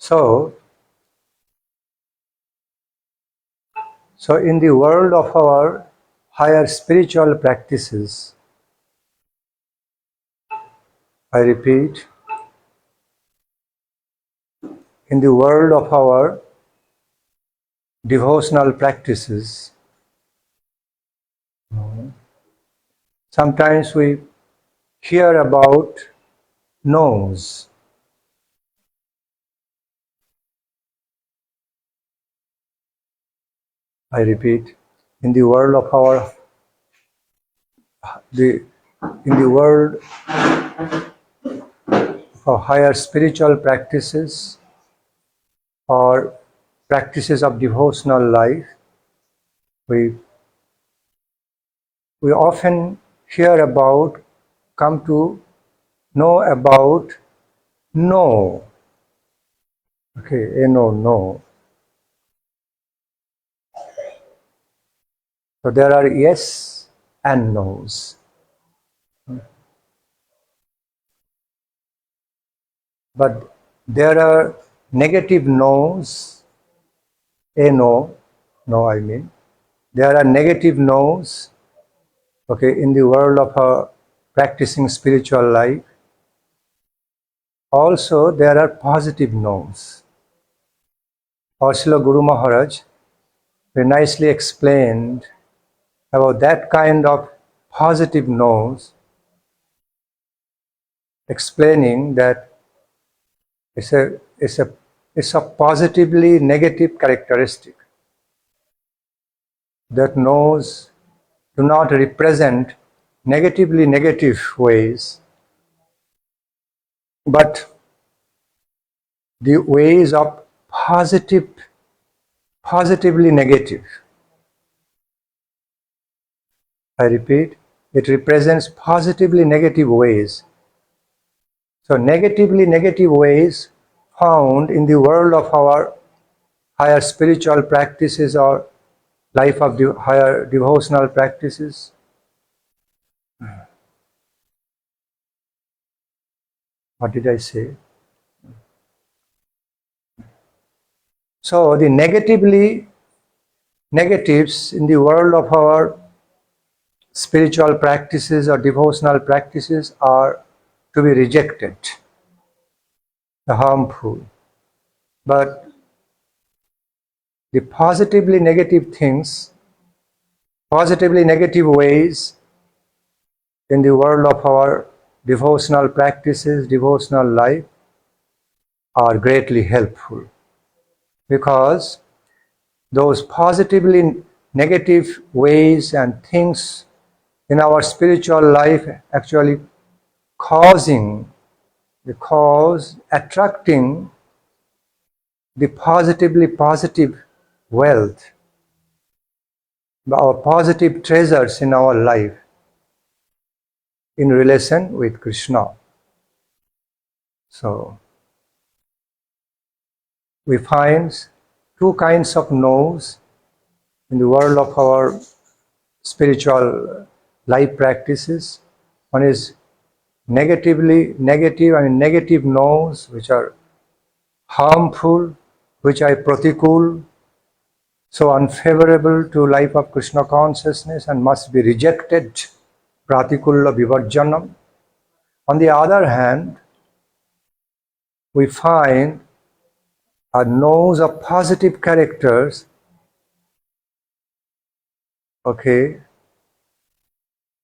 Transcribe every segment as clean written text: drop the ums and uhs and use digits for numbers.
So in the world of our higher spiritual practices, I repeat, in the world of our devotional practices, sometimes we hear about no's. I repeat, in the world of our for higher spiritual practices or practices of devotional life, we often hear about, come to know about no. Okay, no. So there are yes and no's. But there are negative no's, no I mean. There are negative no's, okay, in the world of our practicing spiritual life. Also, there are positive no's. Our Srila Guru Maharaj very nicely explained about that kind of positive no's, explaining that it's a positively negative characteristic. That no's do not represent negatively negative ways, but the ways of positively negative. I repeat, it represents positively negative ways. So negatively negative ways found in the world of our higher spiritual practices or life of higher devotional practices. What did I say? So the negatives in the world of our spiritual practices or devotional practices are to be rejected, harmful. But the positively negative things, positively negative ways in the world of our devotional practices, devotional life are greatly helpful, because those positively negative ways and things in our spiritual life actually attracting the positively positive wealth, our positive treasures in our life in relation with Krishna. So we find two kinds of no's in the world of our spiritual life practices. One is negative no's, which are harmful, which are pratikul, so unfavorable to life of Krishna consciousness and must be rejected, pratikulla vivarjanam. On the other hand, we find a no's of positive characters, okay,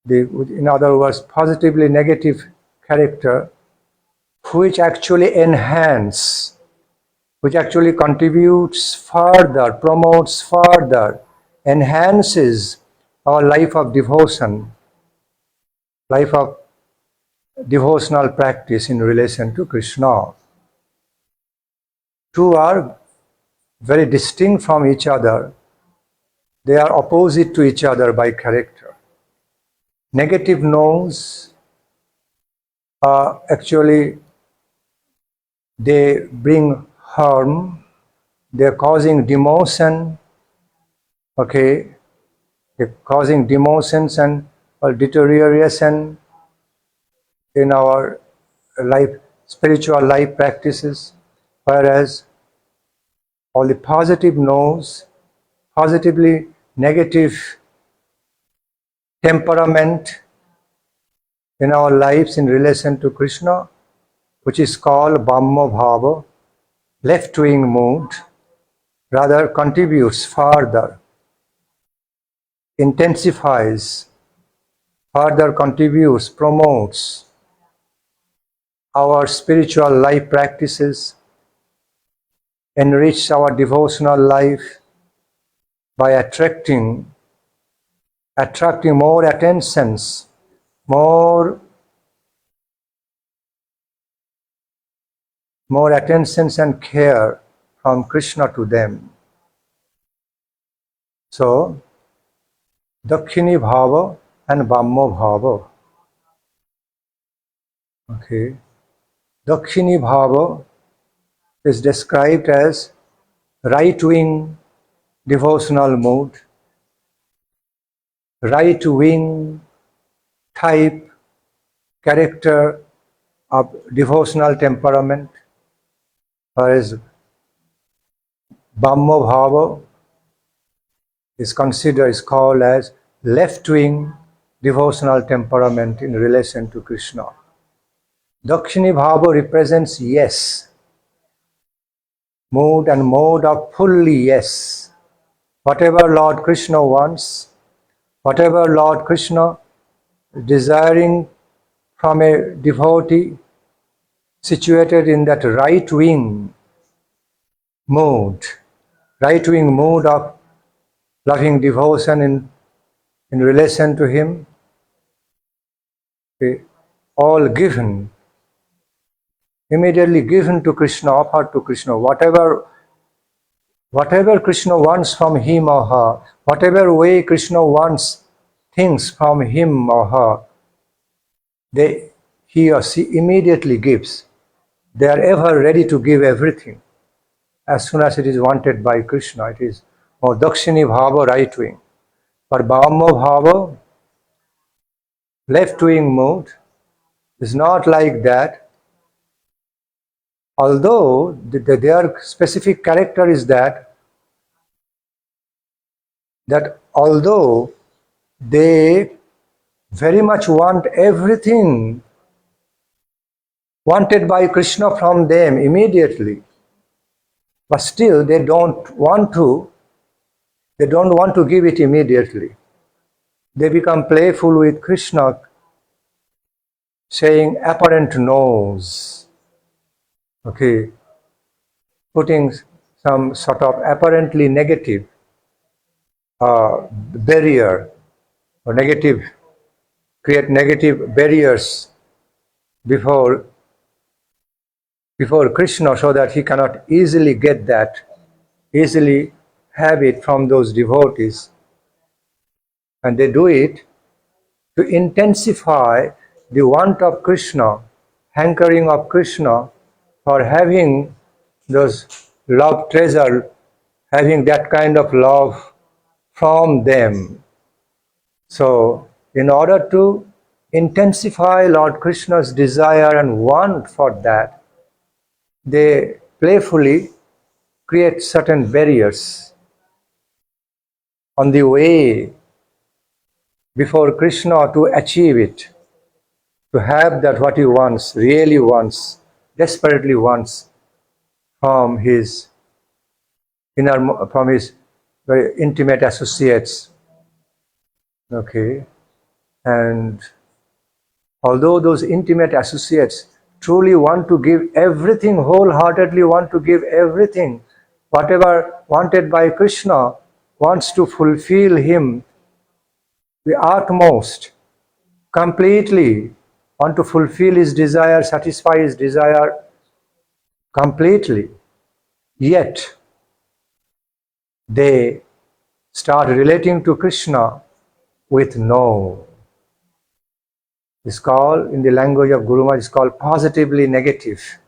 in other words, positively negative character, which actually which actually contributes further, promotes further, enhances our life of devotion, life of devotional practice in relation to Krishna. Two are very distinct from each other. They are opposite to each other by character. Negative no's actually they bring harm, they are causing demotion, okay, they're causing demotions and deterioration in our life, spiritual life practices, whereas all the positive no's, positively negative temperament in our lives in relation to Krishna, which is called bhama bhava, left-wing mood, rather contributes further, intensifies, further contributes, promotes our spiritual life practices, enrich our devotional life by attracting more attentions, more attentions and care from Krishna to them. So, dakhini bhava and bhama bhava. Okay. Dakhini bhava is described as right-wing devotional mood, right-wing type, character of devotional temperament, whereas bhama bhava is called as left-wing devotional temperament in relation to Krishna. Dakhini bhava represents yes, mood and mode of fully yes. Whatever Lord Krishna wants, whatever Lord Krishna is desiring from a devotee situated in that right-wing mood of loving devotion in relation to him, all given, immediately given to Krishna, offered to Krishna, whatever Krishna wants from him or her, whatever way Krishna wants things from him or her, he or she immediately gives. They are ever ready to give everything as soon as it is wanted by Krishna. It is more dakhini bhava, right wing. But bhama bhava, left wing mood, is not like that. Although their specific character is that although they very much want everything wanted by Krishna from them immediately, but still they don't want to give it immediately. They become playful with Krishna, saying apparent no's. Okay, putting some sort of apparently negative barrier or create negative barriers before Krishna, so that he cannot easily have it from those devotees. And they do it to intensify the want of Krishna, hankering of Krishna for having those love treasure, having that kind of love from them. So, in order to intensify Lord Krishna's desire and want for that, they playfully create certain barriers on the way before Krishna to achieve it, to have that what he wants, really wants, desperately wants from his very intimate associates. Okay, and although those intimate associates truly want to give everything, wholeheartedly want to give everything, whatever wanted by Krishna, wants to fulfill him the utmost, completely, want to fulfill his desire, satisfy his desire completely. Yet, they start relating to Krishna with no. It's called, in the language of Guru Maharaj, it's called positively negative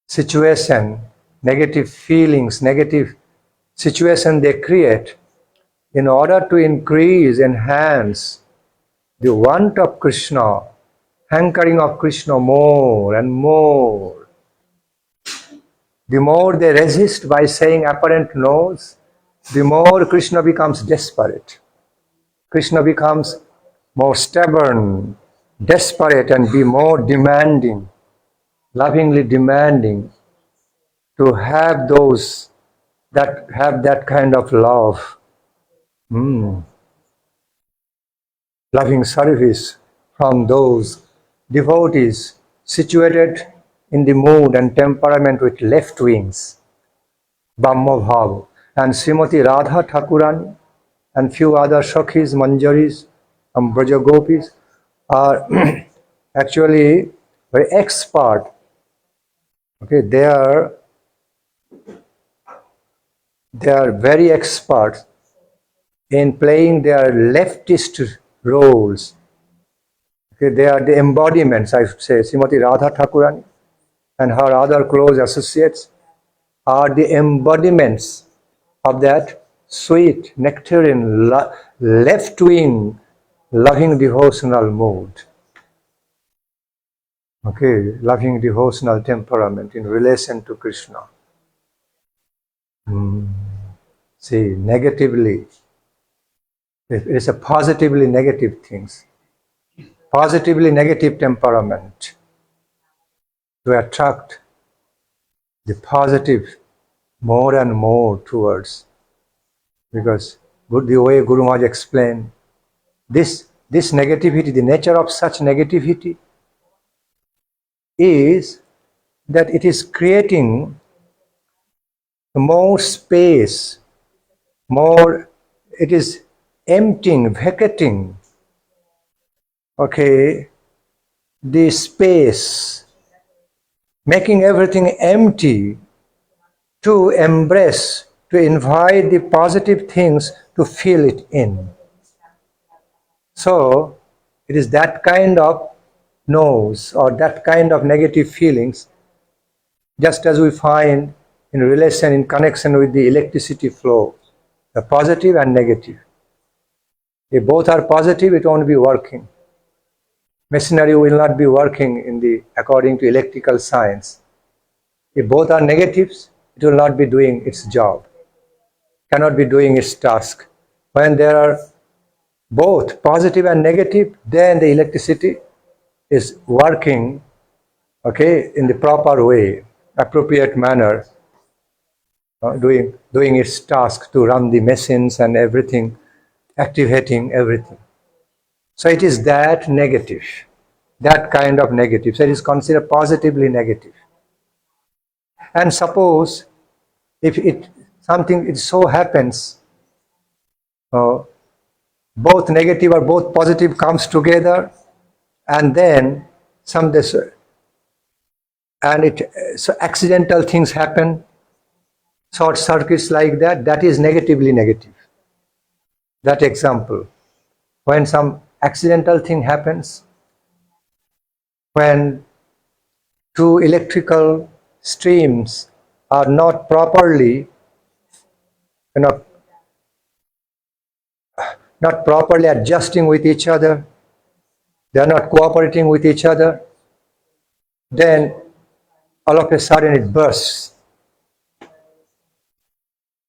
situation, negative feelings, negative situation they create in order to enhance the want of Krishna, hankering of Krishna more and more. the more they resist by saying apparent no's, the more Krishna becomes desperate. Krishna becomes more stubborn, desperate, and be more demanding, lovingly demanding to have those that have that kind of love, loving service from those devotees situated in the mood and temperament with left wings, bhama, bhava. And Srimati Radha Thakurani and few other Shakhis, Manjaris, and Braja Gopis are actually very expert. Okay, they are very expert in playing their leftist roles. Okay, they are the embodiments, I should say. Srimati Radha Thakurani and her other close associates are the embodiments of that sweet, nectarine, left-wing, loving devotional mood. Okay, loving devotional temperament in relation to Krishna. See, negatively, it is a positively negative things. Positively negative temperament to attract the positive more and more towards, because the way Guru Maharaj explained, this negativity, the nature of such negativity is that it is creating more space, it is emptying, vacating, okay, the space, making everything empty to embrace, to invite the positive things to fill it in. So, it is that kind of no's or that kind of negative feelings, just as we find in relation, in connection with the electricity flow, the positive and negative. If both are positive, it won't be working. Machinery will not be working according to electrical science. If both are negatives, it will not be doing its job, cannot be doing its task. When there are both positive and negative, then the electricity is working, okay, in the proper way, appropriate manner, doing its task to run the machines and everything, activating everything. So it is that negative, that kind of negative. So it is considered positively negative. And suppose if it so happens, both negative or both positive comes together, and then so accidental things happen, short circuits like that, that is negatively negative. That example, when some accidental thing happens, when two electrical streams are not properly, not properly adjusting with each other, they are not cooperating with each other, then all of a sudden it bursts.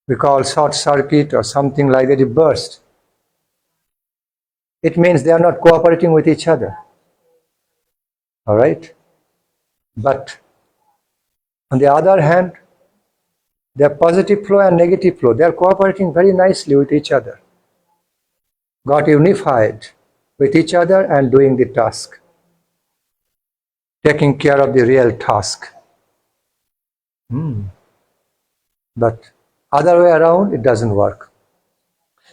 We call short circuit or something like that, it bursts. It means they are not cooperating with each other. All right? But on the other hand, there are positive flow and negative flow. They are cooperating very nicely with each other. Got unified with each other and doing the task, taking care of the real task. But other way around, it doesn't work.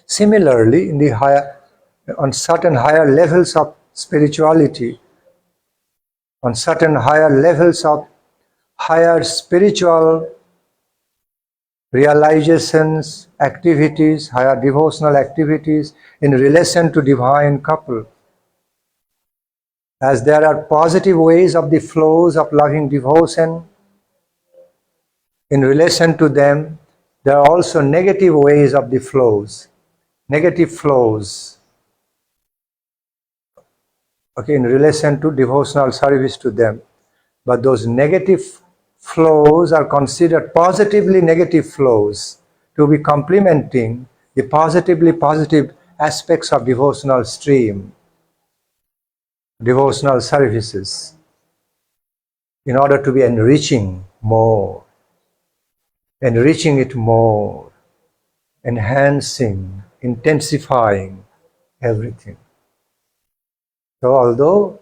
Similarly, on certain higher levels of spirituality, on certain higher levels of higher spiritual realizations, activities, higher devotional activities in relation to divine couple, as there are positive ways of the flows of loving devotion, in relation to them, there are also negative ways of the flows, negative flows, okay, in relation to devotional service to them. But those negative flows are considered positively negative flows to be complementing the positively positive aspects of devotional stream, devotional services, in order to be enriching more, enriching it more, enhancing, intensifying everything. So although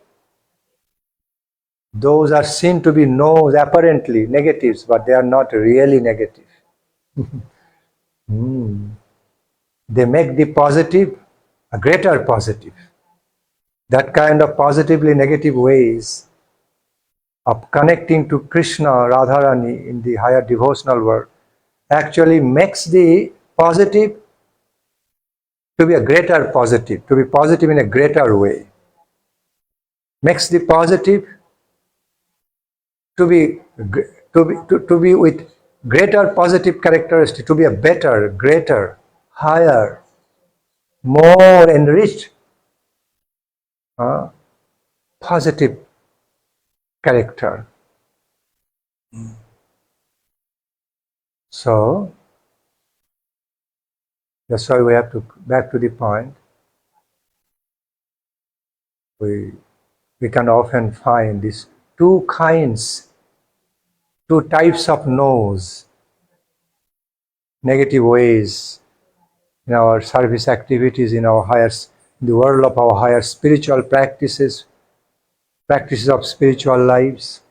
those are seen to be no's apparently negatives, but they are not really negative. They make the positive a greater positive. That kind of positively negative ways of connecting to Krishna, Radharani in the higher devotional world actually makes the positive to be a greater positive, to be positive in a greater way. Makes the positive to be with greater positive characteristic, to be a better, greater, higher, more enriched, positive character. So that's why we have to back to the point. We can often find these two types of no's, negative ways in our service activities, in the world of our higher spiritual practices of spiritual lives.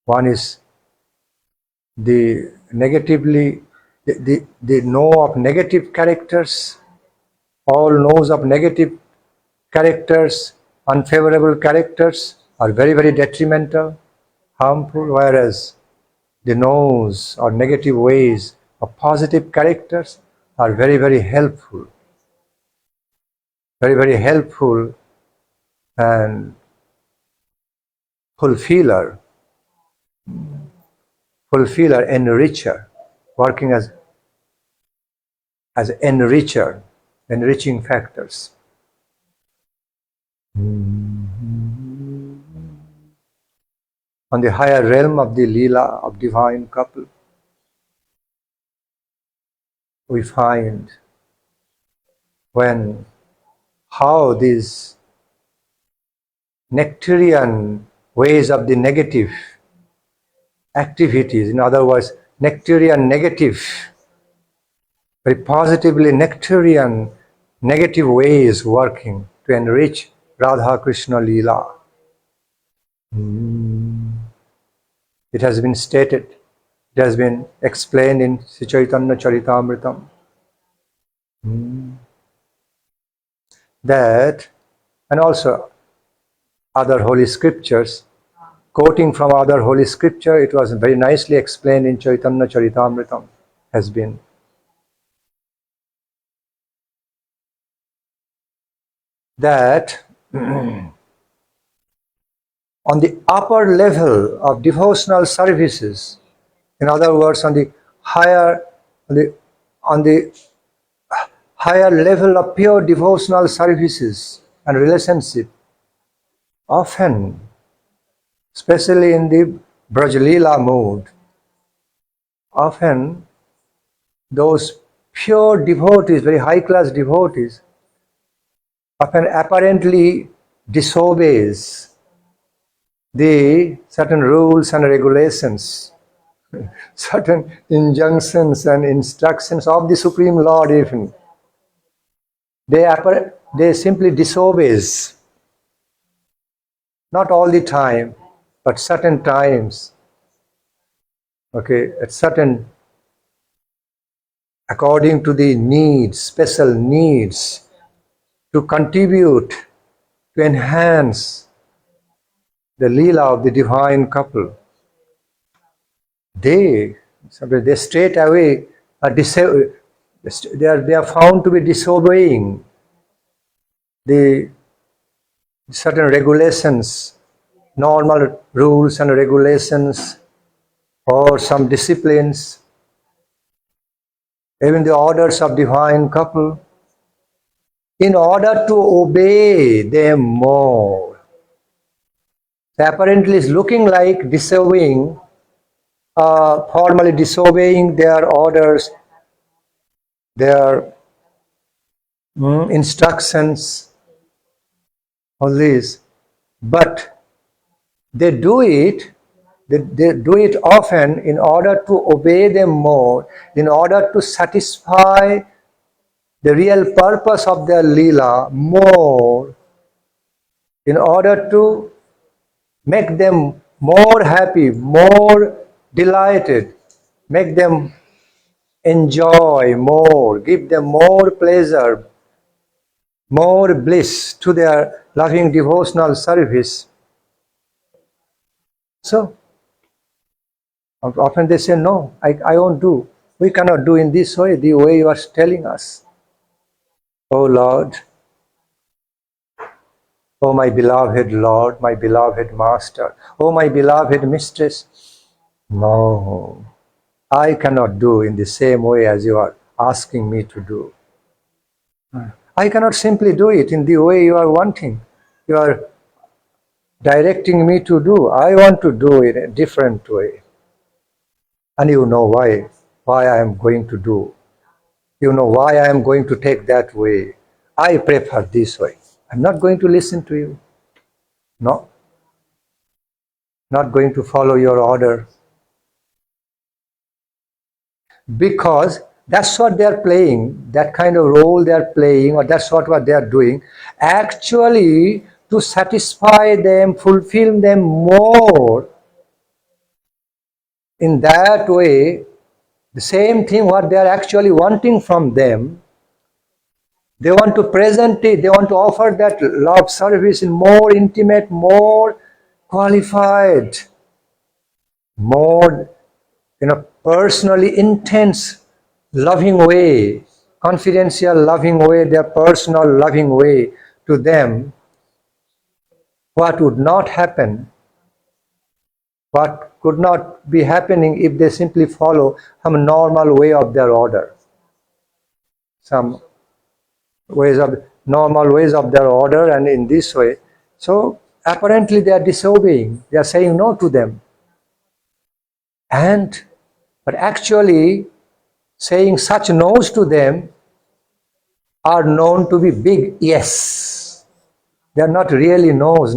One is the no of negative characters, all no's of negative characters, unfavorable characters are very, very detrimental, harmful, whereas the no's or negative ways of positive characters are very, very helpful. Very, very helpful and fulfiller, enricher, working as enricher, enriching factors. On the higher realm of the Leela of divine couple, we find how these nectarian ways of the negative activities, in other words, nectarian negative, very positively nectarian negative ways working to enrich Radha Krishna Leela. It has been stated, it has been explained in Sri Chaitanya Charitamritam that, and also other holy scriptures, quoting from other holy scripture, it was very nicely explained in Chaitanya Charitamritam, has been that on the upper level of devotional services, in other words, on the higher level of pure devotional services and relationship, often, especially in the Braj-Leela mood, often those pure devotees, very high-class devotees, often apparently disobeys the certain rules and regulations, certain injunctions and instructions of the Supreme Lord even. They simply disobeys. Not all the time, but certain times. Okay, at certain, according to the needs, special needs, to contribute, to enhance the Leela of the divine couple. They straight away are they are found to be disobeying the certain regulations, normal rules and regulations, or some disciplines, even the orders of divine couple, in order to obey them more. So apparently it's looking like disobeying formally disobeying their orders, their instructions, all these. But they do it, they do it often in order to obey them more, in order to satisfy the real purpose of their lila more, in order to make them more happy, more delighted, make them enjoy more, give them more pleasure, more bliss to their loving devotional service. So, often they say, no, I won't do. We cannot do in this way, the way you are telling us. Oh Lord, oh my beloved Lord, my beloved Master, oh my beloved Mistress, no, I cannot do in the same way as you are asking me to do. I cannot simply do it in the way you are wanting. You are directing me to do. I want to do it in a different way. And you know why I am going to do. You know why I am going to take that way. I prefer this way. I'm not going to listen to you. No. Not going to follow your order. Because that's what they're playing, that kind of role they're playing, or that's what they're doing, actually to satisfy them, fulfill them more. In that way, the same thing what they're actually wanting from them, they want to present it, they want to offer that love service in more intimate, more qualified, more personally intense, loving way, confidential loving way, their personal loving way to them. What would not happen, what could not be happening if they simply follow some normal way of their order, some normal ways of their order, and in this way. So apparently they are disobeying, they are saying no to them. But actually saying such no's to them are known to be big yes. They are not really no's.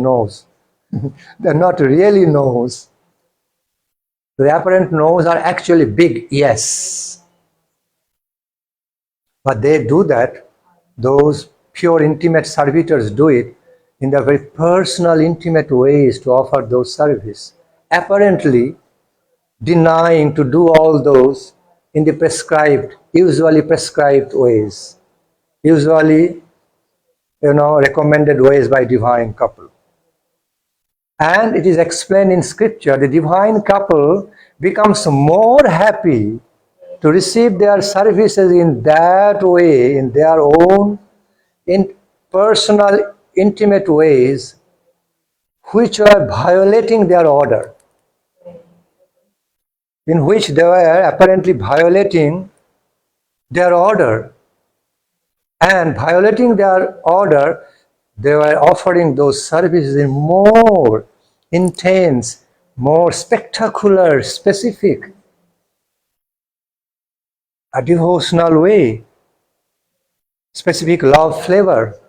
They are not really no's. The apparent no's are actually big yes. But they do that, those pure intimate servitors do it in their very personal intimate ways to offer those service, apparently denying to do all those in the prescribed, usually prescribed ways, usually recommended ways by divine couple. And it is explained in scripture, the divine couple becomes more happy to receive their services in that way, in their own personal, intimate ways, which are violating their order, in which they were apparently violating their order. And violating their order, they were offering those services in more intense, more spectacular, specific, a devotional way, specific love flavor.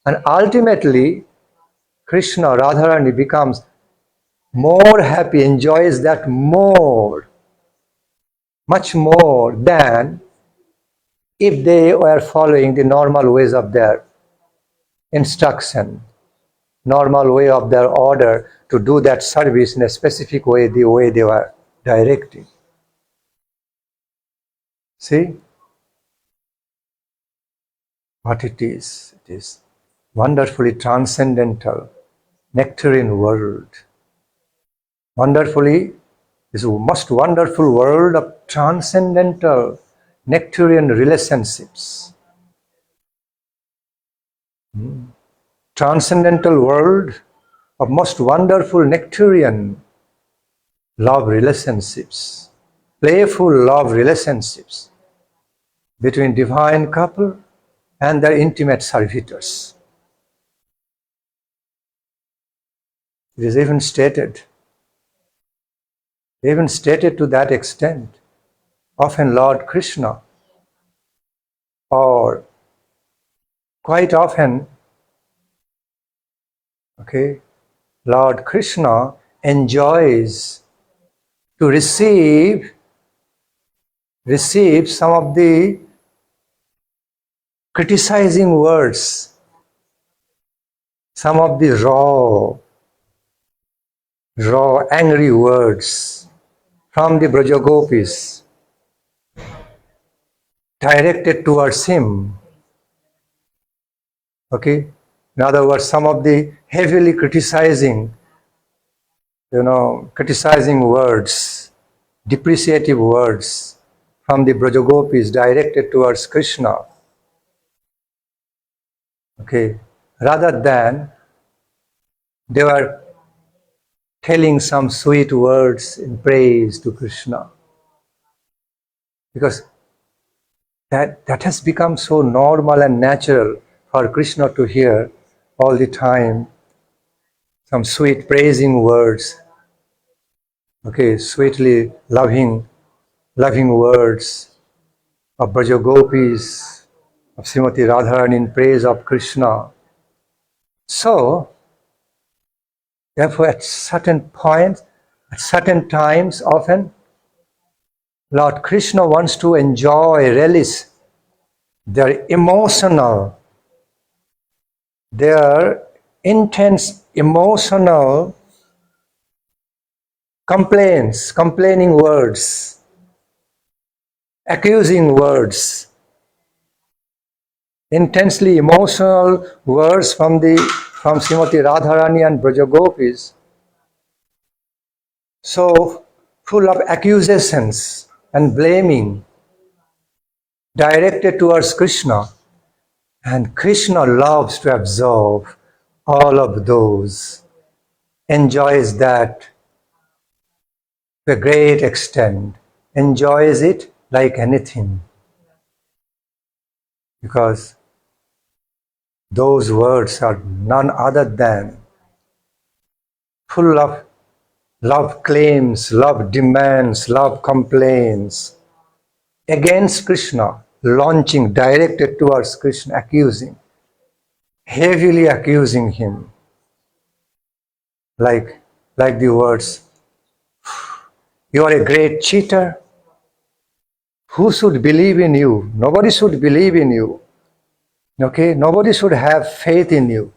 And ultimately, Krishna, Radharani becomes more happy, enjoys that more, much more than if they were following the normal ways of their instruction, normal way of their order to do that service in a specific way, the way they were directing. See what it is? It is wonderfully transcendental, nectarine world. Wonderfully, this most wonderful world of transcendental, nectarian relationships. Transcendental world of most wonderful nectarian love relationships, playful love relationships between divine couple and their intimate servitors. It is even stated even stated to that extent. Often Lord Krishna, or quite often, Lord Krishna enjoys to receive some of the criticizing words, some of the raw angry words from the Brajagopis directed towards him. In other words, some of the heavily criticizing words, depreciative words from the Brajagopis directed towards Krishna. Rather than they were telling some sweet words in praise to Krishna. Because that has become so normal and natural for Krishna to hear all the time some sweet praising words, sweetly loving words of Brajagopis, of Srimati Radharani in praise of Krishna. So, therefore, at certain points, at certain times, often, Lord Krishna wants to enjoy, relish their intense emotional complaining words, accusing words, intensely emotional words from Srimati Radharani and Brajagopis, so full of accusations and blaming directed towards Krishna. And Krishna loves to absorb all of those, enjoys that to a great extent, enjoys it like anything. Because those words are none other than full of love claims, love demands, love complaints against Krishna, launching, directed towards Krishna, accusing, heavily accusing him. Like the words, you are a great cheater. Who should believe in you? Nobody should believe in you. Nobody should have faith in you.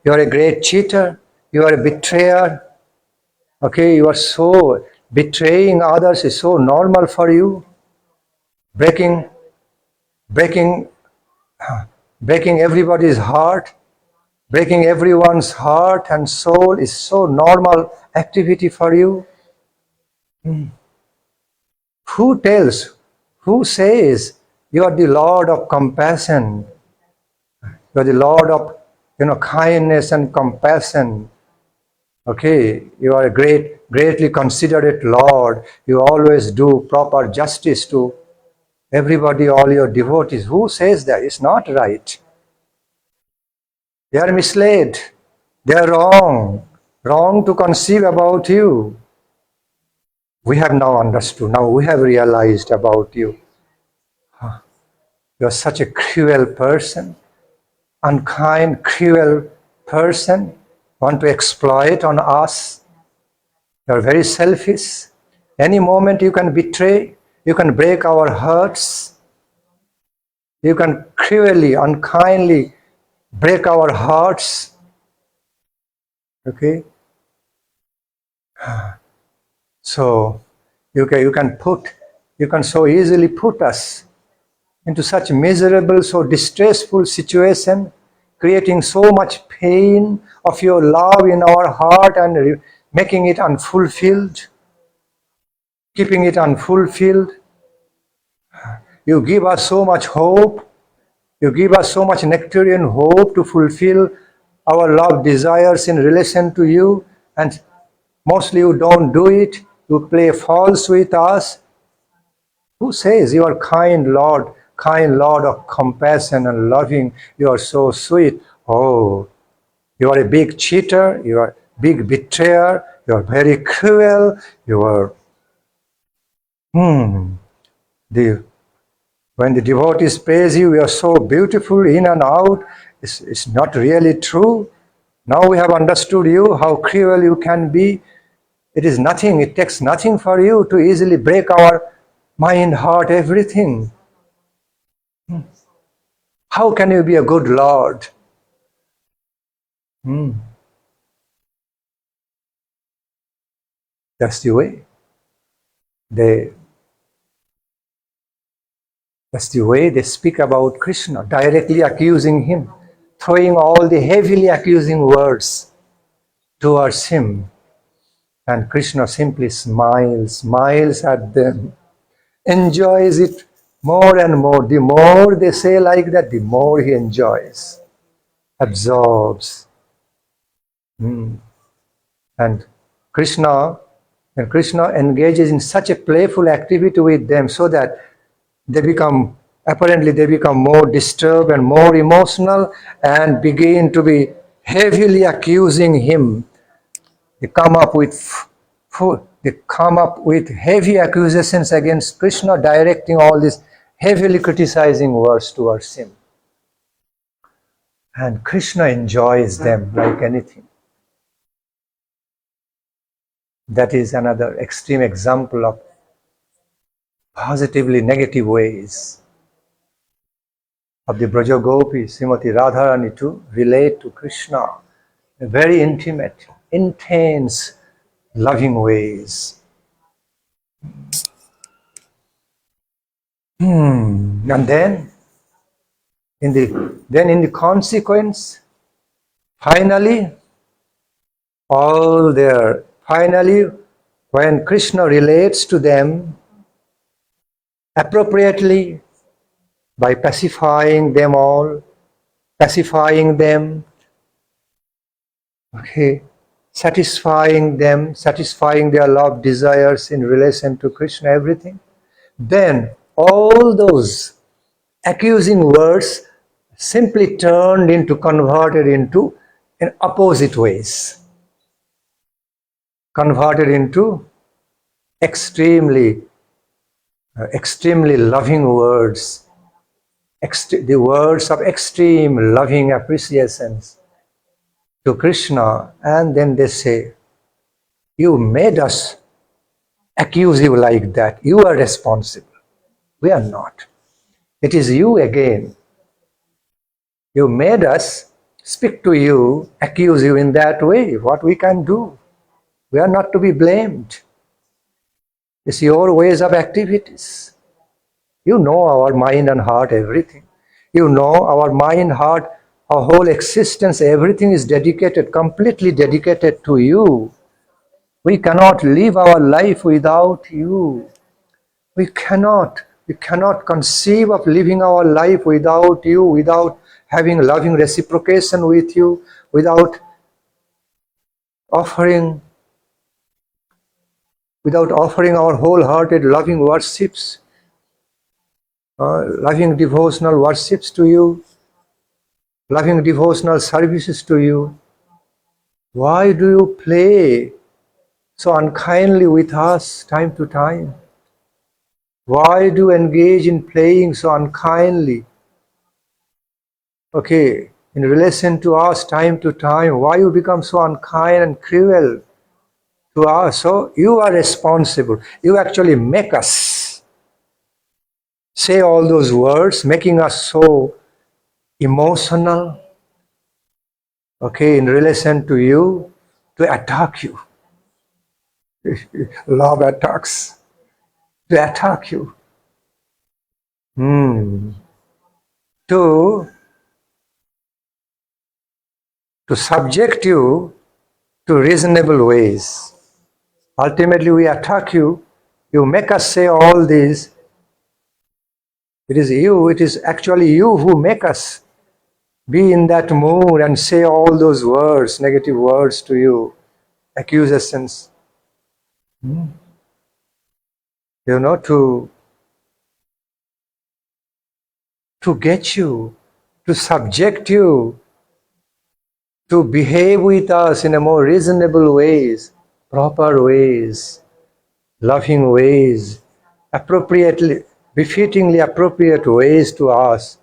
You are a great cheater. You are a betrayer. You are so, betraying others is so normal for you. Breaking everybody's heart, breaking everyone's heart and soul is so normal activity for you. Who says you are the Lord of compassion? You are the Lord of kindness and compassion. You are a greatly considerate Lord. You always do proper justice to everybody, all your devotees. Who says that? It's not right. They are misled. They are wrong to conceive about you. We have now understood. Now we have realized about you. You are such a cruel person, unkind, cruel person, want to exploit on us. You are very selfish. Any moment you can betray, you can break our hearts. You can cruelly, unkindly break our hearts. So you can so easily put us into such miserable, so distressful situation, creating so much pain of your love in our heart and making it unfulfilled, keeping it unfulfilled. You give us so much hope. You give us so much nectarian hope to fulfill our love desires in relation to you, and mostly you don't do it. You play false with us. Who says you are kind Lord of compassion and loving? You are so sweet. Oh, you are a big cheater. You are a big betrayer. You are very cruel. You are. When the devotees praise you, you are so beautiful in and out. It's not really true. Now we have understood you, how cruel you can be. It is nothing. It takes nothing for you to easily break our mind, heart, everything. How can you be a good Lord? That's the way. That's the way they speak about Krishna, directly accusing him, throwing all the heavily accusing words towards him. And Krishna simply smiles at them, enjoys it more and more. The more they say like that, the more he enjoys, absorbs. And Krishna engages in such a playful activity with them so that they become more disturbed and more emotional and begin to be heavily accusing him. They come up with heavy accusations against Krishna, directing all these heavily criticizing words towards him. And Krishna enjoys them like anything. That is another extreme example of positively negative ways of the Braja Gopis, Srimati Radharani, to relate to Krishna in very intimate, intense, loving ways. And then, in the consequence, finally, when Krishna relates to them appropriately by pacifying them, satisfying their love desires in relation to Krishna, everything, then all those accusing words simply converted into in opposite ways, converted into extremely loving words, the words of extreme loving appreciations to Krishna. And then they say, you made us accuse you like that. You are responsible. We are not. It is you again. You made us speak to you, accuse you in that way. What we can do? We are not to be blamed. It's your ways of activities. You know our mind and heart, everything. You know our mind, heart, our whole existence, everything is completely dedicated to you. We cannot live our life without you. We cannot conceive of living our life without you, without having loving reciprocation with you, without offering our wholehearted loving worships, loving devotional worships to you, loving devotional services to you. Why do you play so unkindly with us time to time? Why do you engage in playing so unkindly? In relation to us time to time, why you become so unkind and cruel to us? So you are responsible. You actually make us say all those words, making us so emotional, in relation to you, to attack you. Love attacks. To attack you. To subject you to reasonable ways. Ultimately, we attack you. You make us say all this. It is actually you who make us be in that mood and say all those words, negative words to you, accusations. To get you, to subject you, to behave with us in a more reasonable ways. proper ways, loving ways, appropriately, befittingly appropriate ways to us.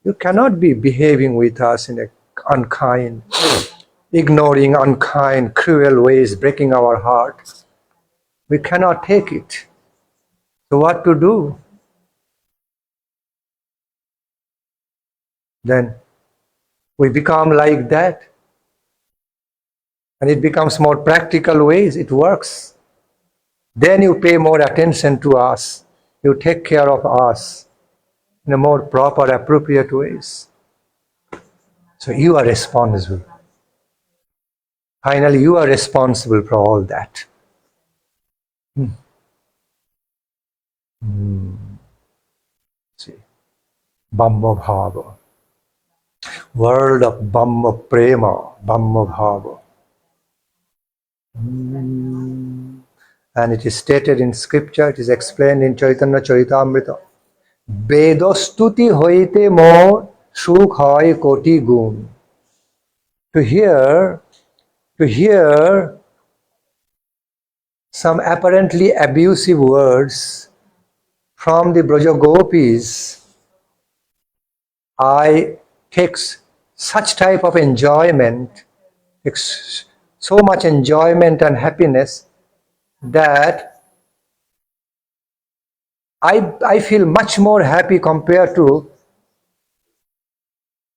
You cannot be behaving with us in a unkind, ignoring unkind, cruel ways, breaking our hearts. We cannot take it. So what to do? Then we become like that. And it becomes more practical ways, it works. Then you pay more attention to us. You take care of us in a more proper, appropriate ways. So you are responsible. Finally, you are responsible for all that. See, bhama bhava. World of bhama prema, bhama bhava. And it is stated in scripture, it is explained in Chaitanya Charitamrita. Vedostuti hoite mor sukh hoy koti gun. To hear some apparently abusive words from the Brajagopis, I take such type of enjoyment, so much enjoyment and happiness that I feel much more happy compared to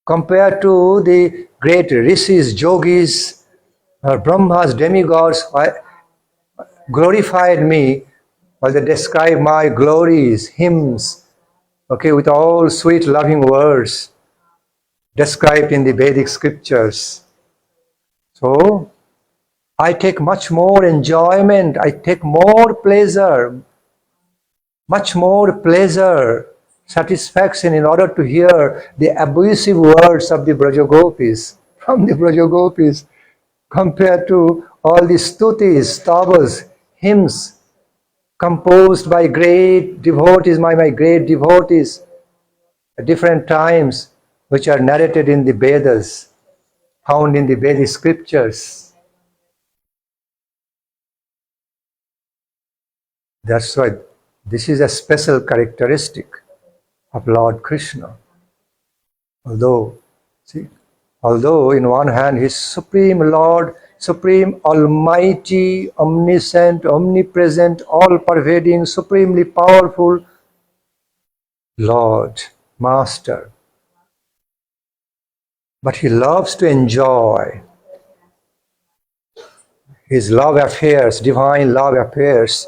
the great rishis, yogis, brahmas, demigods glorified me, while they describe my glories, hymns, okay, with all sweet loving words described in the Vedic scriptures. So I take much more enjoyment, I take more pleasure, much more pleasure, satisfaction in order to hear the abusive words of the Brajagopis, from the Brajagopis, compared to all the stutis, stavas, hymns composed by great devotees, my great devotees at different times, which are narrated in the Vedas, found in the Vedic scriptures. That's why this is a special characteristic of Lord Krishna. Although in one hand He is Supreme Lord, Supreme Almighty, Omniscient, Omnipresent, all-pervading, supremely powerful Lord, Master. But He loves to enjoy His love affairs, divine love affairs,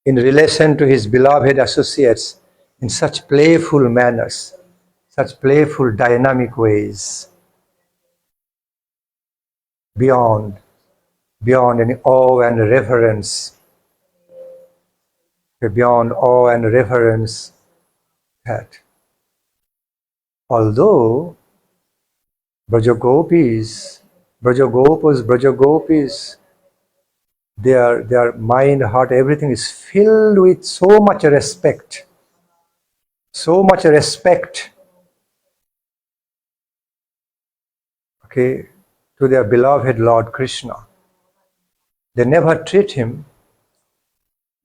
in relation to His beloved associates in such playful manners, such playful, dynamic ways, beyond any awe and reverence, beyond awe and reverence that although Brajagopis, their mind, heart, everything is filled with so much respect, okay, to their beloved Lord Krishna. They never treat Him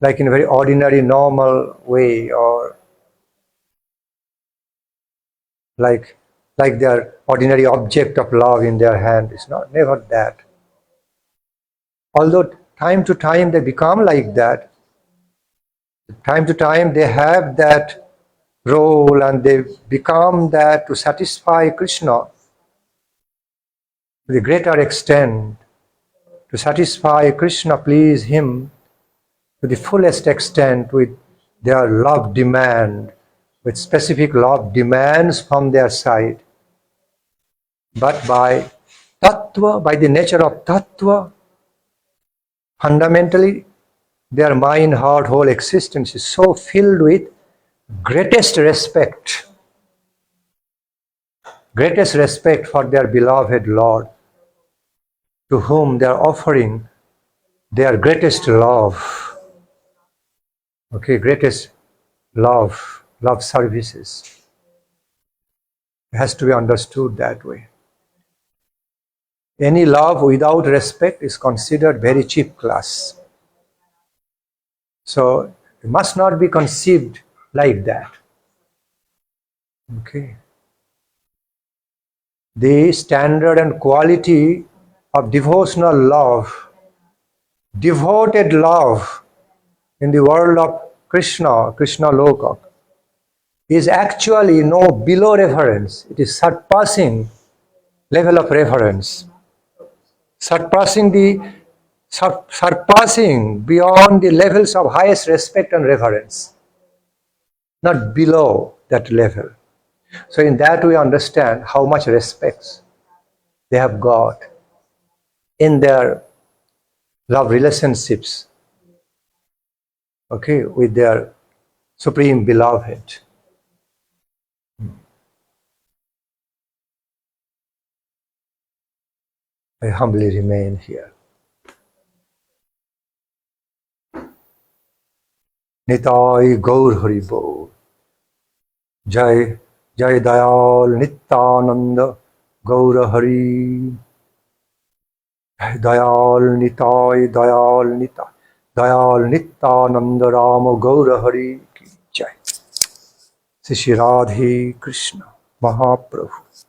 like in a very ordinary, normal way, or like their ordinary object of love in their hand. It's not, never that. Although time to time they become like that, time to time they have that role and they become that to satisfy Krishna to the greater extent, to satisfy Krishna, please Him to the fullest extent with their love demand, with specific love demands from their side. But by tattva, by the nature of tattva, fundamentally their mind, heart, whole existence is so filled with greatest respect for their beloved Lord, to whom they are offering their greatest love, okay, greatest love services. It has to be understood that way. Any love without respect is considered very cheap class. So it must not be conceived like that. Okay. The standard and quality of devotional love, devoted love in the world of Krishna, Krishna Loka, is actually no below reference. It is surpassing level of reference. Surpassing beyond the levels of highest respect and reverence. Not below that level. So in that we understand how much respect they have got in their love relationships, okay, with their Supreme Beloved. I humbly remain here. Nitai Gaur Hari Bol. Jai Jai Dayal Nityananda Gaur Hari. Dayal Nitai Dayal Nitai Dayal Nityananda Rama Gaur Hari ki Jai. Shri Radhe Krishna Mahaprabhu.